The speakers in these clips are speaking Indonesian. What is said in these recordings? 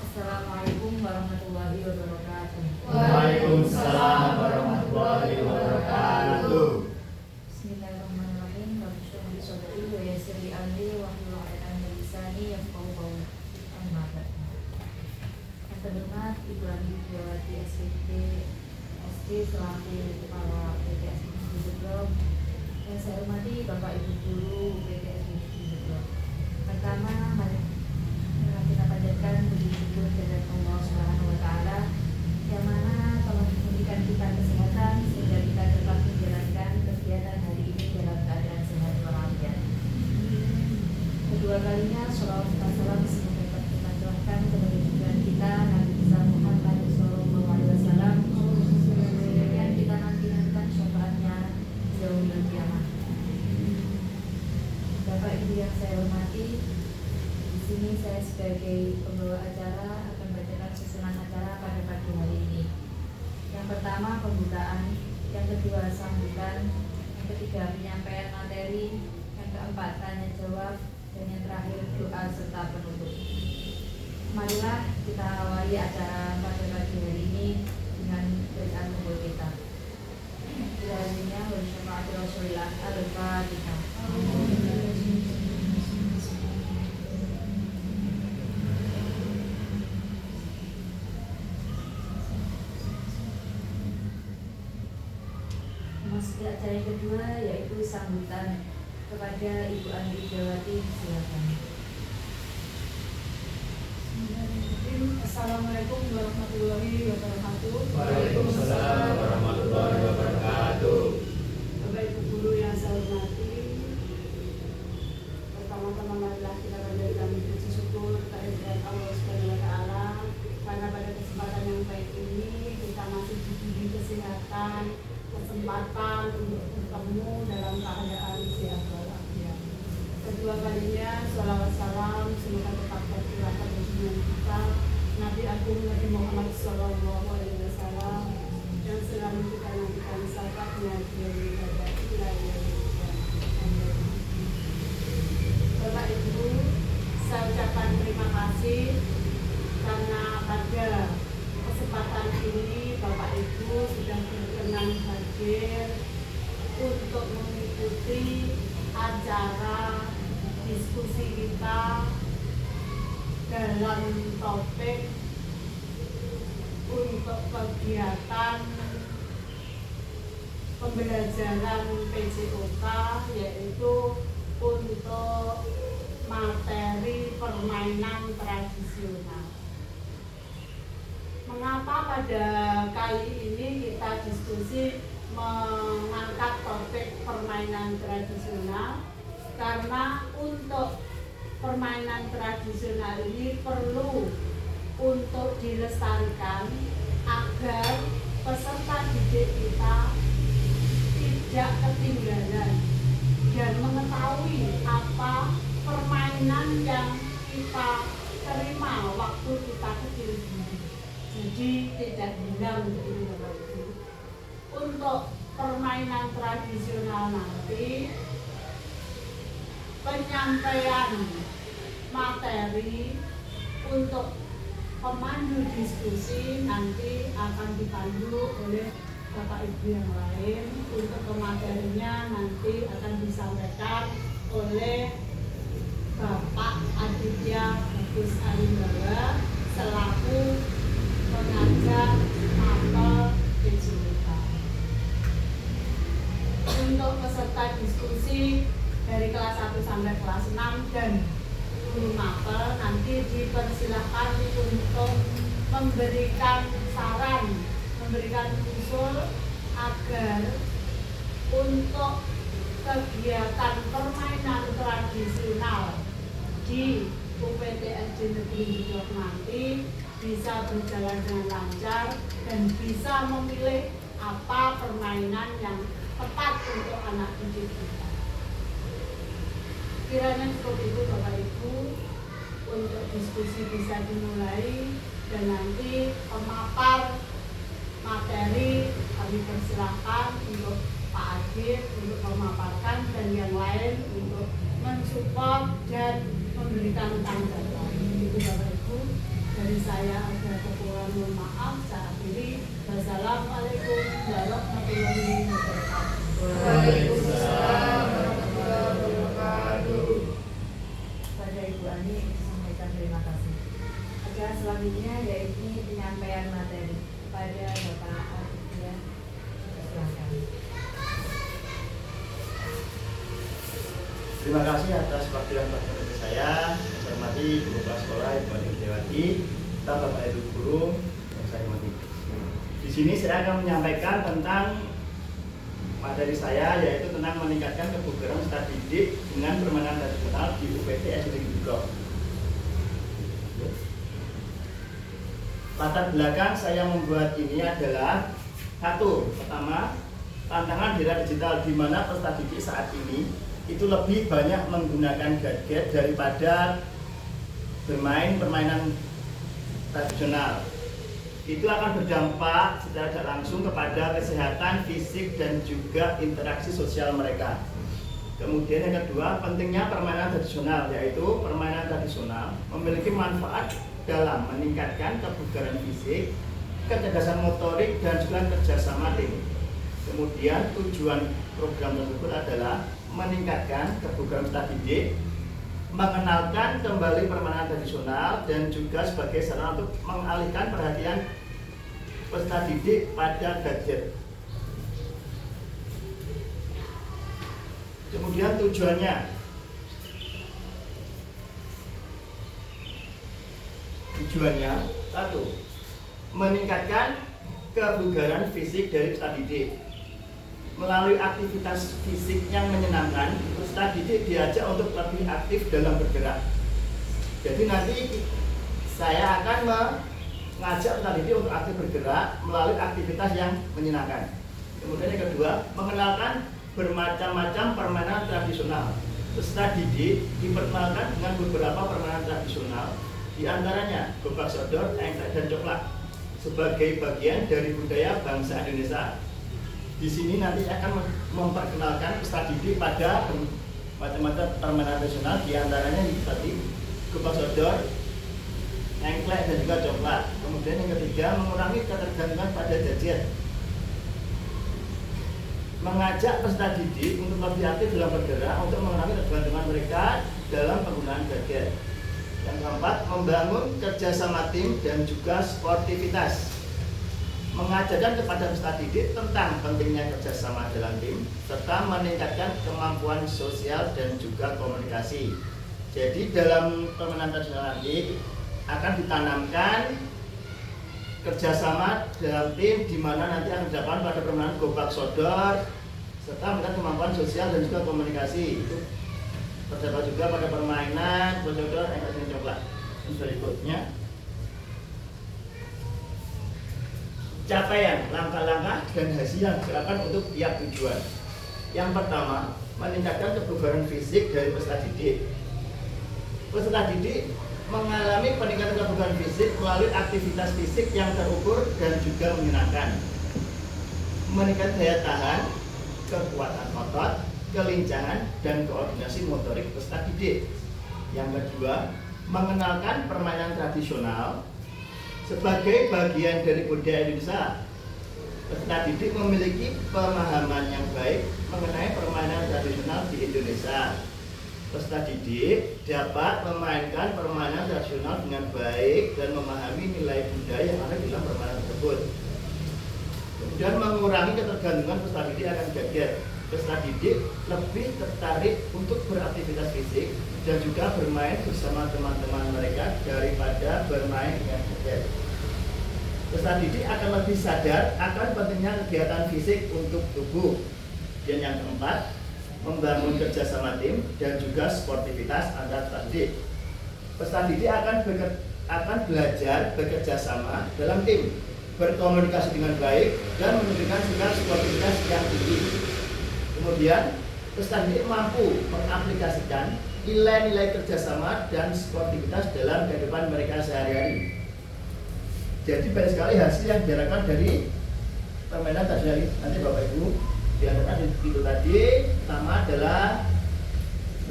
Assalamualaikum warahmatullahi wabarakatuh. Waalaikumsalam warahmatullahi wabarakatuh. Bismillahirrahmanirrahim. Bismillahirrahmanirrahim. Bismillahirrahmanirrahim. Wa yassir amri wa hlul 'uqdatam min lisani yafqahu qawli. Amma ba'd. Yang terhormat Ibu Andi Widiawati SPT SD selaku Kepala PT SPT Budok. Yang saya hormati Bapak Ibu Guru PT SPT Budok. Pertama, mari kita panjatkan puji syukur kepada Allah Subhanahu wa taala yang mana telah memberikan kita kesehatan sehingga kita dapat menjalankan kegiatan hari ini dalam keadaan sehat walafiat. Kedua kalinya sholawat dan salam semoga dapat kita curahkan kepada junjungan kita Nabi besar Muhammad sallallahu alaihi wasallam yang kita nanti-nantikan syafaatnya yaumil kiamah. Bapak Ibu yang saya hormati, di sini saya sebagai pembawa acara akan bacakan susunan acara pada pagi hari ini. Yang pertama pembukaan, yang kedua sambutan, yang ketiga penyampaian materi, yang keempat tanya jawab, dan yang terakhir doa serta penutup. Marilah kita awali acara pada pagi hari ini dengan bacaan pembuka kita. Kiranya bersama Rasulullah Al-Fatihah. Masuk acara yang kedua yaitu sambutan kepada Ibu Andi Widiawati. Silakan. Assalamualaikum warahmatullahi wabarakatuh. Waalaikumsalam warahmatullahi wabarakatuh. Bapak Ibu guru yang saya hormati, pertama-tama marilah kita panjatkan puji syukur kehadirat Allah Subhanahu wa taala karena pada kesempatan yang baik ini kita masih diberi kesehatan, kesempatan untuk bertemu dalam keadaan sehat walafiat. Kedua kalinya sholawat salam semoga tetap tercurahkan junjungan kita Nabi Agung Nabi Muhammad sallallahu alaihi wasallam yang selalu kita nantikan syafaatnya yang ibadah ilahi. Bapak Ibu, saya ucapkan terima kasih karena pada kesempatan ini Bapak Ibu sudah berkenan hadir untuk mengikuti acara diskusi kita dalam topik untuk kegiatan pembelajaran PJOK, yaitu untuk materi permainan tradisional. Mengapa pada kali ini kita diskusi mengangkat topik permainan tradisional? Karena untuk permainan tradisional ini perlu untuk dilestarikan agar peserta didik kita tidak ketinggalan dan mengetahui apa permainan yang kita terima waktu kita kecil dulu. Jadi tidak hilang begitu Bapak Ibu. Untuk permainan tradisional nanti penyampaian materi untuk pemandu diskusi nanti akan dipandu oleh Bapak Ibu yang lain. Untuk pematerinya nanti akan disampaikan oleh Bapak Aditya Bagus Arimbawa selaku pengajar mapel PJOK. Untuk peserta diskusi dari kelas 1 sampai kelas 6 dan guru mapel nanti dipersilahkan untuk memberikan saran, memberikan usul agar untuk kegiatan permainan tradisional di UPT SD Negeri Budok nanti bisa berjalan dengan lancar dan bisa memilih apa permainan yang tepat untuk anak didik kita. Kiranya cukup itu Bapak Ibu untuk diskusi bisa dimulai, dan nanti pemapar materi kami persilahkan untuk Pak Adit untuk memaparkan dan yang lain untuk support dan memberikan tanggapan. Itu Bapak Ibu, dari saya ada kekurangan, mohon maaf. Saya akhiri. Wassalamualaikum warahmatullahi wabarakatuh. Waalaikumsalam warahmatullahi wabarakatuh. Pada Ibu Ani sampaikan terima kasih. Acara selanjutnya yaitu penyampaian materi kepada Bapak Aditya. Silakan. Terima kasih atas waktu yang telah diberikan saya. Saya hormati Guru Kepala Sekolah Ibu Ani Widiawati, serta Bapak Ibu Guru yang saya hormati. Di sini saya akan menyampaikan tentang materi saya, yaitu tentang meningkatkan kebugaran peserta didik dengan permainan tradisional di UPT SD Gudok. Latar belakang saya membuat ini adalah satu, pertama, tantangan di era digital di mana peserta didik saat ini itu lebih banyak menggunakan gadget daripada bermain permainan tradisional. Itu akan berdampak secara tidak langsung kepada kesehatan fisik dan juga interaksi sosial mereka. Kemudian yang kedua, pentingnya permainan tradisional, yaitu permainan tradisional memiliki manfaat dalam meningkatkan kebugaran fisik, kecerdasan motorik, dan juga kerjasama tim. Kemudian tujuan program tersebut adalah meningkatkan kebugaran peserta didik, mengenalkan kembali permainan tradisional, dan juga sebagai sarana untuk mengalihkan perhatian peserta didik pada gadget. Kemudian tujuannya satu, meningkatkan kebugaran fisik dari peserta didik. Melalui aktivitas fisik yang menyenangkan, peserta didik diajak untuk lebih aktif dalam bergerak. Jadi nanti saya akan mengajak peserta didik untuk aktif bergerak melalui aktivitas yang menyenangkan. Kemudian yang kedua, mengenalkan bermacam-macam permainan tradisional. Peserta didik diperkenalkan dengan beberapa permainan tradisional, di antaranya gobak sodor, engklek, dan coplak sebagai bagian dari budaya bangsa Indonesia. Di sini nanti akan memperkenalkan peserta didik pada macam-macam permainan tradisional, di antaranya seperti gobak sodor, engklek, dan juga coplak. Kemudian yang ketiga, mengurangi ketergantungan pada gadget. Mengajak peserta didik untuk lebih aktif dalam bergerak untuk mengurangi ketergantungan mereka dalam penggunaan gadget. Yang keempat, membangun kerjasama tim dan juga sportivitas. Mengajarkan kepada peserta didik tentang pentingnya kerjasama dalam tim serta meningkatkan kemampuan sosial dan juga komunikasi. Jadi dalam permainan tradisional nanti akan ditanamkan kerjasama dalam tim, di mana nanti akan dilakukan pada permainan gobak sodor serta meningkatkan kemampuan sosial dan juga komunikasi. Itu terdapat juga pada permainan gobak sodor, engklek, dan coplak. Berikutnya, capaian, langkah-langkah, dan hasil yang dilakukan untuk tiap tujuan. Yang pertama, meningkatkan kebugaran fisik dari peserta didik. Peserta didik mengalami peningkatan kebugaran fisik melalui aktivitas fisik yang terukur dan juga menyenangkan. Meningkatkan daya tahan, kekuatan otot, kelincahan, dan koordinasi motorik peserta didik. Yang kedua, mengenalkan permainan tradisional sebagai bagian dari budaya Indonesia. Peserta didik memiliki pemahaman yang baik mengenai permainan tradisional di Indonesia. Peserta didik dapat memainkan permainan tradisional dengan baik dan memahami nilai budaya yang ada di dalam permainan tersebut. Kemudian mengurangi ketergantungan peserta didik akan gadget. Peserta didik lebih tertarik untuk beraktivitas fisik dan juga bermain bersama teman-teman mereka daripada bermain dengan gadget. Peserta didik akan lebih sadar akan pentingnya kegiatan fisik untuk tubuh. Dan yang keempat, membangun kerjasama tim dan juga sportivitas antar peserta didik. Peserta didik akan belajar bekerja sama dalam tim, berkomunikasi dengan baik, dan menunjukkan juga sportivitas yang tinggi. Kemudian, peserta didik mampu mengaplikasikan nilai-nilai kerjasama dan sportivitas dalam kehidupan mereka sehari-hari. Jadi banyak sekali hasil yang diharapkan dari permainan tradisional. Nanti Bapak Ibu diharapkan itu tadi. Pertama adalah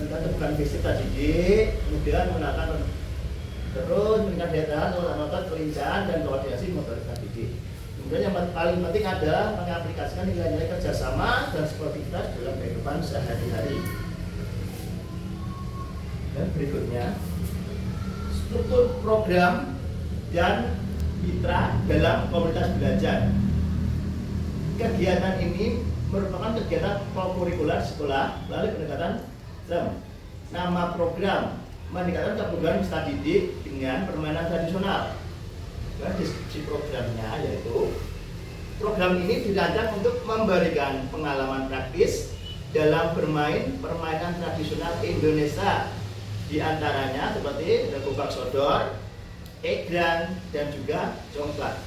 tentang kebugaran fisik tadi, kemudian menata terus meningkat daya tahan, otot, kelincahan, dan koordinasi motorik tadi. Kemudian yang paling penting adalah mengaplikasikan nilai-nilai kerjasama dan sportivitas dalam kehidupan sehari-hari. Dan berikutnya, struktur program dan mitra dalam komunitas belajar. Kegiatan ini merupakan kegiatan kurikuler sekolah melalui pendekatan STEM. Nama program meningkatkan kebugaran peserta didik dengan permainan tradisional. Dan deskripsi programnya yaitu program ini dirancang untuk memberikan pengalaman praktis dalam bermain permainan tradisional Indonesia, di antaranya seperti gobak sodor, egrang, dan juga congklak.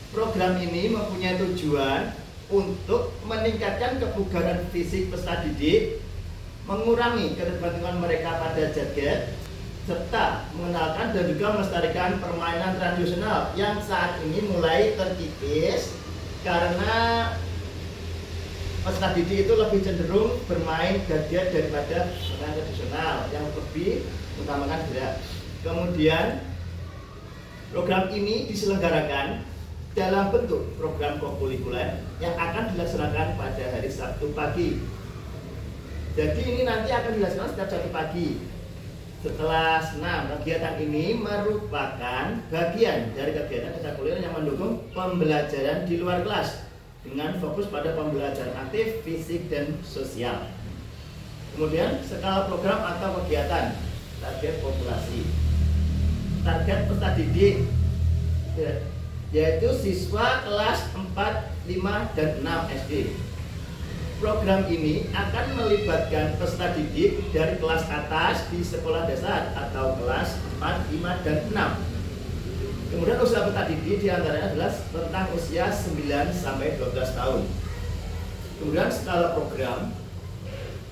Program ini mempunyai tujuan untuk meningkatkan kebugaran fisik peserta didik, mengurangi ketergantungan mereka pada gadget, serta mengenalkan dan juga melestarikan permainan tradisional yang saat ini mulai terkikis karena peserta didik itu lebih cenderung bermain gadget daripada permainan tradisional yang lebih mengutamakan gerak. Kemudian program ini diselenggarakan dalam bentuk program kurikuler yang akan dilaksanakan pada hari Sabtu pagi. Jadi ini nanti akan dilaksanakan setiap Sabtu pagi. Setelah senam, kegiatan ini merupakan bagian dari kegiatan ekstrakurikuler yang mendukung pembelajaran di luar kelas dengan fokus pada pembelajaran aktif, fisik, dan sosial. Kemudian skala program atau kegiatan, target populasi. Target peserta didik yaitu siswa kelas 4, 5, dan 6 SD. Program ini akan melibatkan peserta didik dari kelas atas di sekolah dasar atau kelas 4, 5, dan 6. Kemudian usia peserta didik diantaranya adalah rentang usia 9 sampai 12 tahun. Kemudian skala program,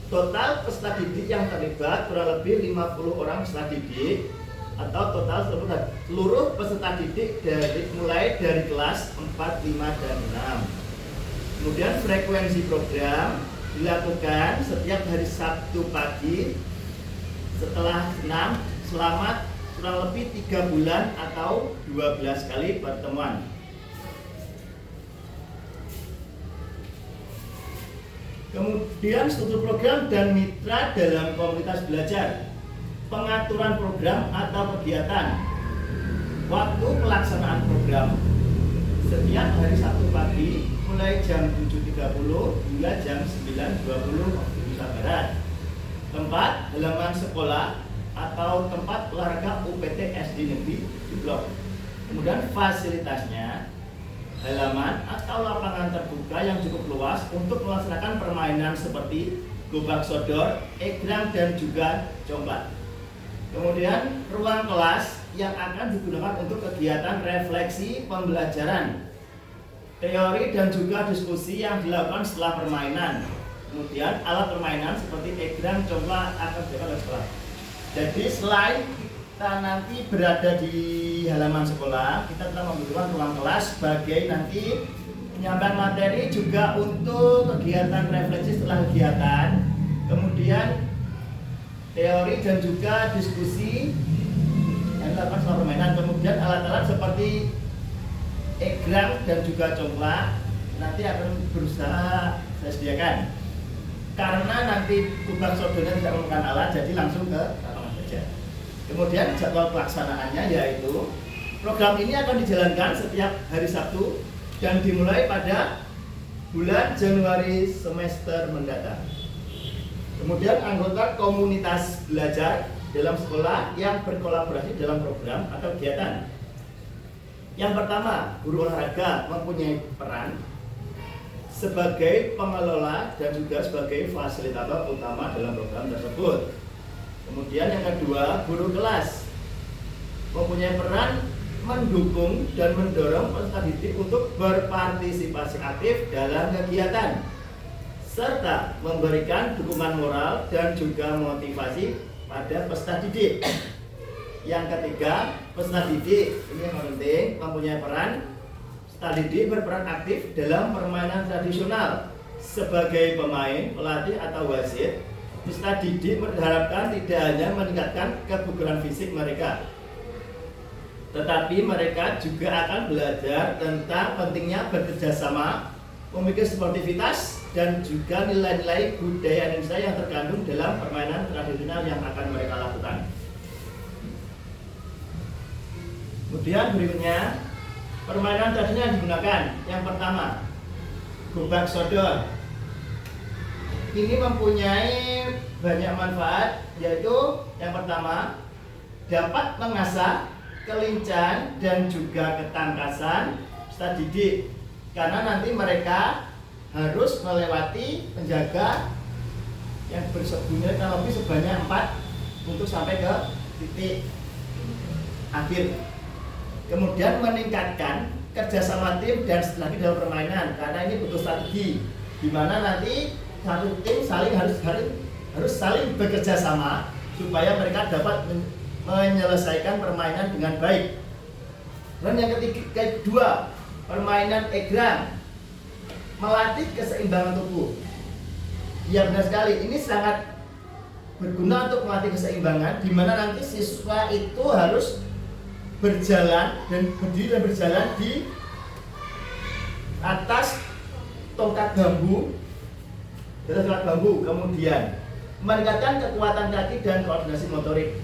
total peserta didik yang terlibat kurang lebih 50 orang peserta didik atau total seluruh peserta didik mulai dari kelas 4, 5, dan 6. Kemudian frekuensi program dilakukan setiap hari Sabtu pagi setelah senam selama kurang lebih 3 bulan atau 12 kali pertemuan. Kemudian struktur program dan mitra dalam komunitas belajar. Pengaturan program atau kegiatan. Waktu pelaksanaan program setiap hari Sabtu pagi mulai jam 7.30 hingga jam 9.20 waktu Indonesia Barat. Tempat halaman sekolah atau tempat olahraga UPT SD Negeri di Blok. Kemudian fasilitasnya halaman atau lapangan terbuka yang cukup luas untuk melaksanakan permainan seperti gobak sodor, egrang, dan juga congklak. Kemudian ruang kelas yang akan digunakan untuk kegiatan refleksi pembelajaran, teori, dan juga diskusi yang dilakukan setelah permainan. Kemudian alat permainan seperti egrang, congklak akan digunakan oleh sekolah. Jadi selain kita nanti berada di halaman sekolah, kita telah membutuhkan ruang kelas sebagai nanti penyampaian materi juga untuk kegiatan refleksi setelah kegiatan. Kemudian teori dan juga diskusi yang dilakukan setelah permainan. Kemudian alat-alat seperti egrang dan juga congklak nanti akan berusaha saya sediakan. Karena nanti gobak sodornya tidak memerlukan alat, jadi langsung ke lapangan kerja. Kemudian jadwal pelaksanaannya yaitu program ini akan dijalankan setiap hari Sabtu dan dimulai pada bulan Januari semester mendatang. Kemudian anggota komunitas belajar dalam sekolah yang berkolaborasi dalam program atau kegiatan. Yang pertama, guru olahraga mempunyai peran sebagai pengelola dan juga sebagai fasilitator utama dalam program tersebut. Kemudian yang kedua, guru kelas mempunyai peran mendukung dan mendorong peserta didik untuk berpartisipasi aktif dalam kegiatan serta memberikan dukungan moral dan juga motivasi pada peserta didik. Yang ketiga, peserta didik ini yang penting mempunyai peran. Peserta didik berperan aktif dalam permainan tradisional sebagai pemain, pelatih atau wasit peserta didik diharapkan tidak hanya meningkatkan kebugaran fisik mereka, tetapi mereka juga akan belajar tentang pentingnya bekerja sama, memiliki sportivitas, dan juga nilai-nilai budaya Indonesia yang terkandung dalam permainan tradisional yang akan mereka lakukan. Kemudian berikutnya, permainan tradisional yang digunakan. Yang pertama, gobak sodor. Ini mempunyai banyak manfaat, yaitu yang pertama dapat mengasah kelincahan dan juga ketangkasan peserta didik, karena nanti mereka harus melewati penjaga yang bersembunyi kurang lebih sebanyak 4 untuk sampai ke titik akhir. Kemudian meningkatkan kerjasama tim dan strategi dalam permainan, karena ini butuh strategi, di mana nanti satu tim harus saling bekerja sama supaya mereka dapat menyelesaikan permainan dengan baik. Dan yang kedua, permainan egrang, melatih keseimbangan tubuh. Ya benar sekali, ini sangat berguna untuk melatih keseimbangan, di mana nanti siswa itu harus berjalan dan berdiri dan berjalan di atas tongkat bambu, kemudian meningkatkan kekuatan kaki dan koordinasi motorik,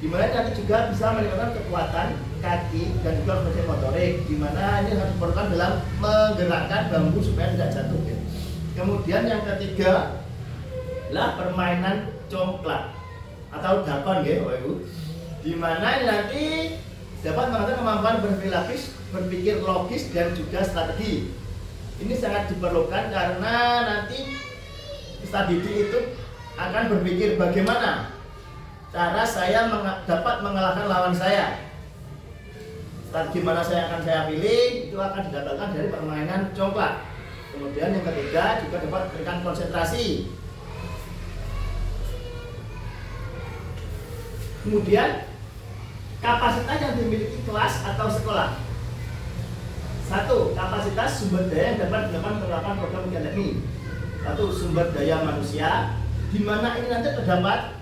di mana nanti juga bisa meningkatkan kekuatan kaki dan juga koordinasi motorik, di mana ini harus diperlukan dalam menggerakkan bambu supaya tidak jatuh. Kemudian yang ketiga adalah permainan congklak atau dakon, di mana nanti dapat mengasah kemampuan berpikir logis dan juga strategi. Ini sangat diperlukan karena nanti peserta didik itu akan berpikir bagaimana cara saya dapat mengalahkan lawan saya. Strategi mana akan saya pilih itu akan didapatkan dari permainan congklak. Kemudian yang ketiga juga dapat memberikan konsentrasi. Kemudian kapasitas yang dimiliki kelas atau sekolah. 1. Kapasitas sumber daya yang dapat dilakukan penerapan program akademi. 1. Sumber daya manusia, di mana ini nanti terdapat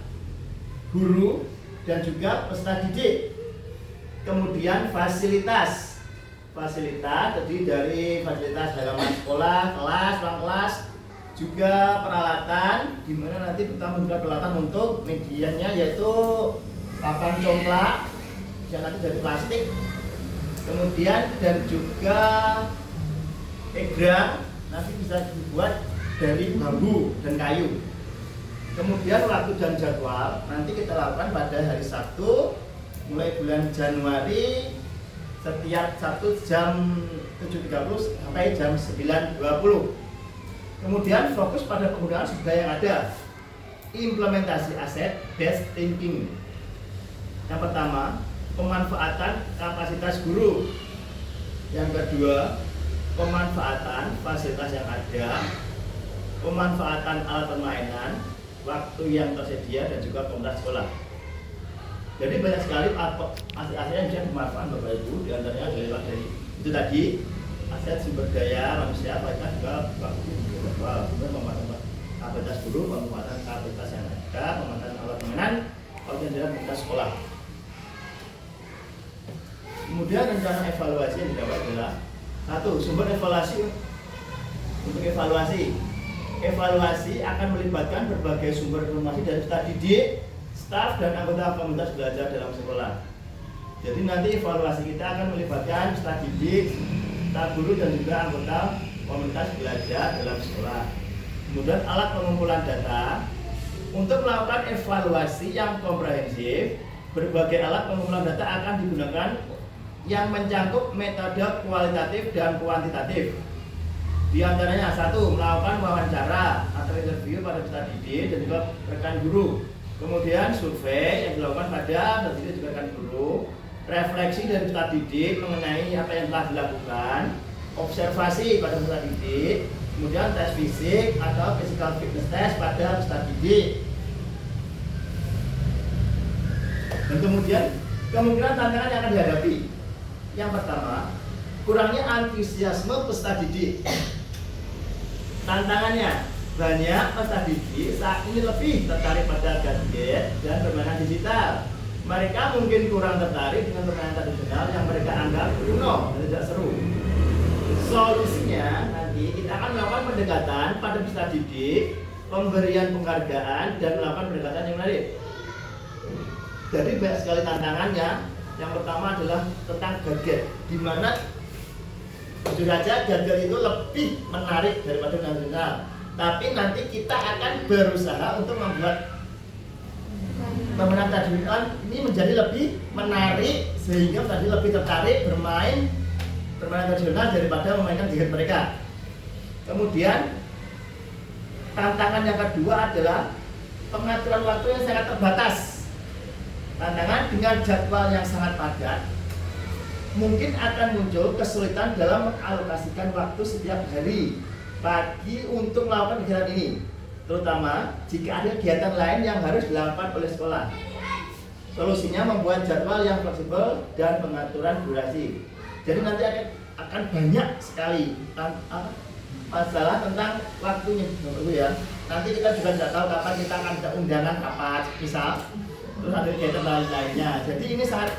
guru dan juga peserta didik. Kemudian fasilitas terdiri dari fasilitas halaman sekolah, kelas, ruang kelas, juga peralatan, di mana nanti kita menggunakan peralatan untuk medianya, yaitu papan congklak yang nanti dari plastik, kemudian dan juga egrang nanti bisa dibuat dari bambu dan kayu. Kemudian waktu dan jadwal nanti kita lakukan pada hari Sabtu mulai bulan Januari, setiap Sabtu jam 7.30 sampai jam 9.20. Kemudian fokus pada penggunaan sumber daya yang ada. Implementasi aset based thinking. Yang pertama, pemanfaatan kapasitas guru. Yang kedua, pemanfaatan fasilitas yang ada, pemanfaatan alat permainan, waktu yang tersedia, dan juga komunitas sekolah. Jadi banyak sekali aset-aset yang bisa dimanfaatkan Bapak Ibu, diantaranya dari itu tadi aset sumber daya manusia, banyak juga waktu pemanfaatan kapasitas guru, pemanfaatan kapasitas yang ada, pemanfaatan alat permainan, dan komunitas sekolah. Kemudian rencana evaluasi yang didapat adalah 1. Sumber evaluasi. Untuk evaluasi akan melibatkan berbagai sumber informasi dari peserta didik, staf, dan anggota komunitas belajar dalam sekolah. Jadi nanti evaluasi kita akan melibatkan peserta didik, staf guru, dan juga anggota komunitas belajar dalam sekolah. Kemudian alat pengumpulan data. Untuk melakukan evaluasi yang komprehensif, berbagai alat pengumpulan data akan digunakan yang mencakup metode kualitatif dan kuantitatif. Di antaranya 1. Melakukan wawancara atau interview pada peserta didik dan juga rekan guru. Kemudian survei yang dilakukan pada peserta didik dan juga rekan guru. Refleksi dari peserta didik mengenai apa yang telah dilakukan. Observasi pada peserta didik. Kemudian tes fisik atau physical fitness test pada peserta didik. Dan kemudian kemungkinan tantangan yang akan dihadapi. Yang pertama, kurangnya antusiasme peserta didik. Tantangannya banyak peserta didik saat ini lebih tertarik pada gadget dan permainan digital. Mereka mungkin kurang tertarik dengan permainan tradisional yang mereka anggap kuno dan tidak seru. Solusinya nanti kita akan melakukan pendekatan pada peserta didik, pemberian penghargaan dan melakukan pendekatan yang menarik. Jadi banyak sekali tantangannya. Yang pertama adalah tentang gadget, di mana jujur saja gadget itu lebih menarik daripada tradisional. Tapi nanti kita akan berusaha untuk membuat permainan tradisional ini menjadi lebih menarik sehingga tadi lebih tertarik bermain permainan tradisional daripada memainkan gadget mereka. Kemudian tantangan yang kedua adalah pengaturan waktu yang sangat terbatas. Tantangan dengan jadwal yang sangat padat mungkin akan muncul kesulitan dalam mengalokasikan waktu setiap hari pagi untuk melakukan kegiatan ini, terutama jika ada kegiatan lain yang harus dilakukan oleh sekolah. Solusinya membuat jadwal yang fleksibel dan pengaturan durasi. Jadi nanti akan banyak sekali masalah tentang waktunya, ya. Nanti kita juga tidak tahu kapan kita akan ada undangan kapan, misal, terus ada kegiatan lainnya. Jadi ini sangat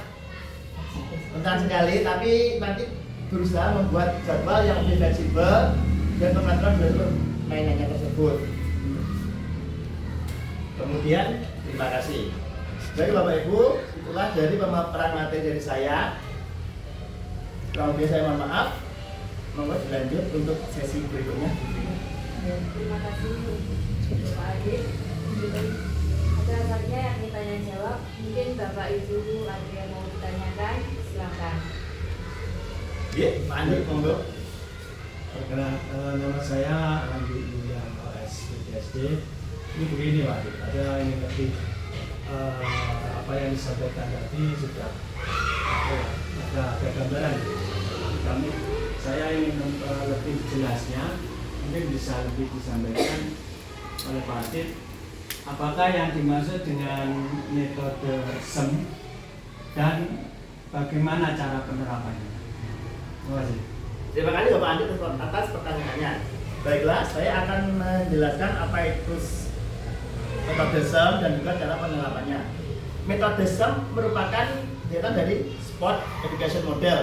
rentan sekali, tapi nanti berusaha membuat jadwal yang lebih fleksibel dan pengaturan mainannya tersebut. Kemudian terima kasih. Baik Bapak Ibu, itulah dari pemaparan materi dari saya. Kalau biasa saya mohon maaf. Monggo dilanjut untuk sesi berikutnya. Terima kasih Pak Adit. Ada saja yang ditanya jawab. Mungkin Bapak Ibu ada yang mau ditanyakan, silakan. Iya, Pak Andi, monggo. Nama saya Andi William OS PTSD. Ini begini Pak, ada ini tadi apa yang disampaikan tadi sudah ada gambaran. Saya ingin lebih jelasnya, mungkin bisa lebih disampaikan oleh Pak Adit. Apakah yang dimaksud dengan metode SEM dan bagaimana cara penerapannya? Terima kasih. Terima kasih Bapak Andi atas pertanyaannya. Baiklah, saya akan menjelaskan apa itu metode SEM dan juga cara penerapannya. Metode SEM merupakan kegiatan dari Sport Education Model.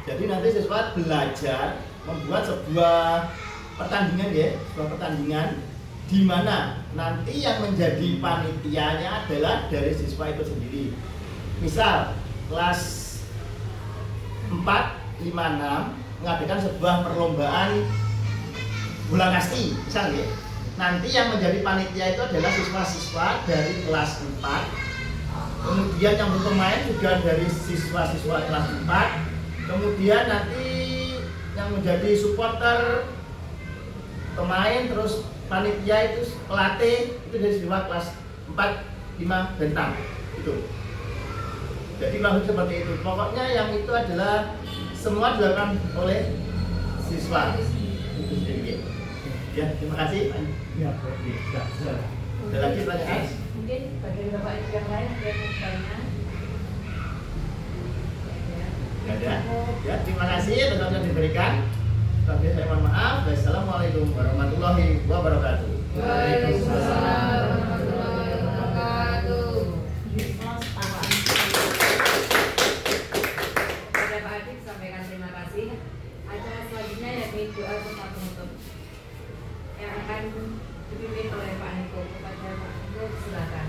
Jadi nanti siswa belajar membuat sebuah pertandingan, ya, sebuah pertandingan di mana nanti yang menjadi panitianya adalah dari siswa itu sendiri. Misal kelas 4, 5, 6 mengadakan sebuah perlombaan bola kasti, misal, ya. Nanti yang menjadi panitia itu adalah siswa-siswa dari kelas 4. Kemudian yang bermain juga dari siswa-siswa kelas 4. Kemudian nanti yang menjadi supporter, pemain, terus panitia itu pelatih itu dari siswa kelas 4, 5, dan 6 itu. Jadi maksud seperti itu. Pokoknya yang itu adalah semua dilakukan oleh siswa itu sendiri. Ya, terima kasih. Ya, sudah. Ada lagi pertanyaan? Mungkin bagi Bapak Ibu yang lain ada yang mau bertanya. Tidak ada. Ya, terima kasih atas waktu yang diberikan. Tapi saya mohon maaf. Wassalamualaikum warahmatullahi wabarakatuh. Waalaikumsalam warahmatullahi wabarakatuh. Pada Pak Adit sampaikan terima kasih. Acara selanjutnya yakni doa serta penutup yang akan dipimpin oleh Pak Niko. Kepada Pak Niko, silakan.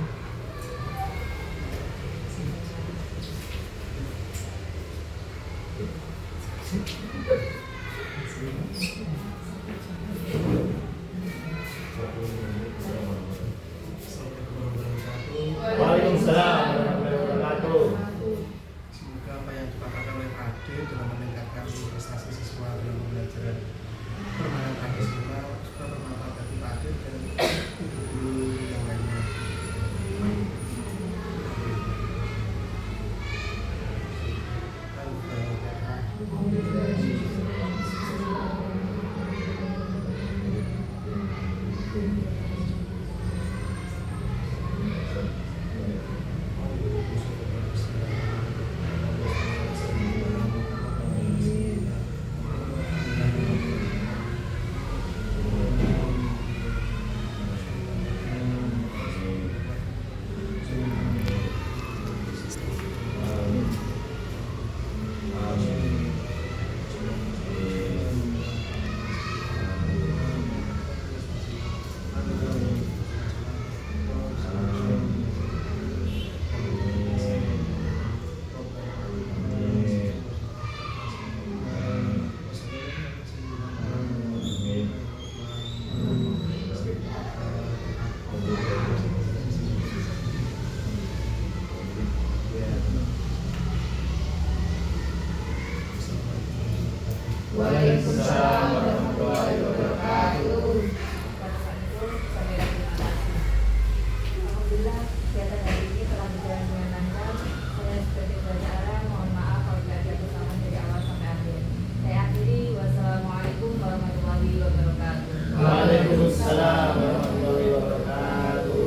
Alhamdulillah kegiatan hari ini telah berjalan dengan lancar. Saya seperti berbicara, mohon maaf kalau tidak ada kesalahan dari awal sampai akhir. Saya akhiri, wassalamualaikum warahmatullahi wabarakatuh. Waalaikumsalam warahmatullahi wabarakatuh.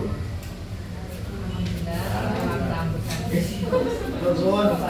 Alhamdulillah, selamat sambutan. Nuwun.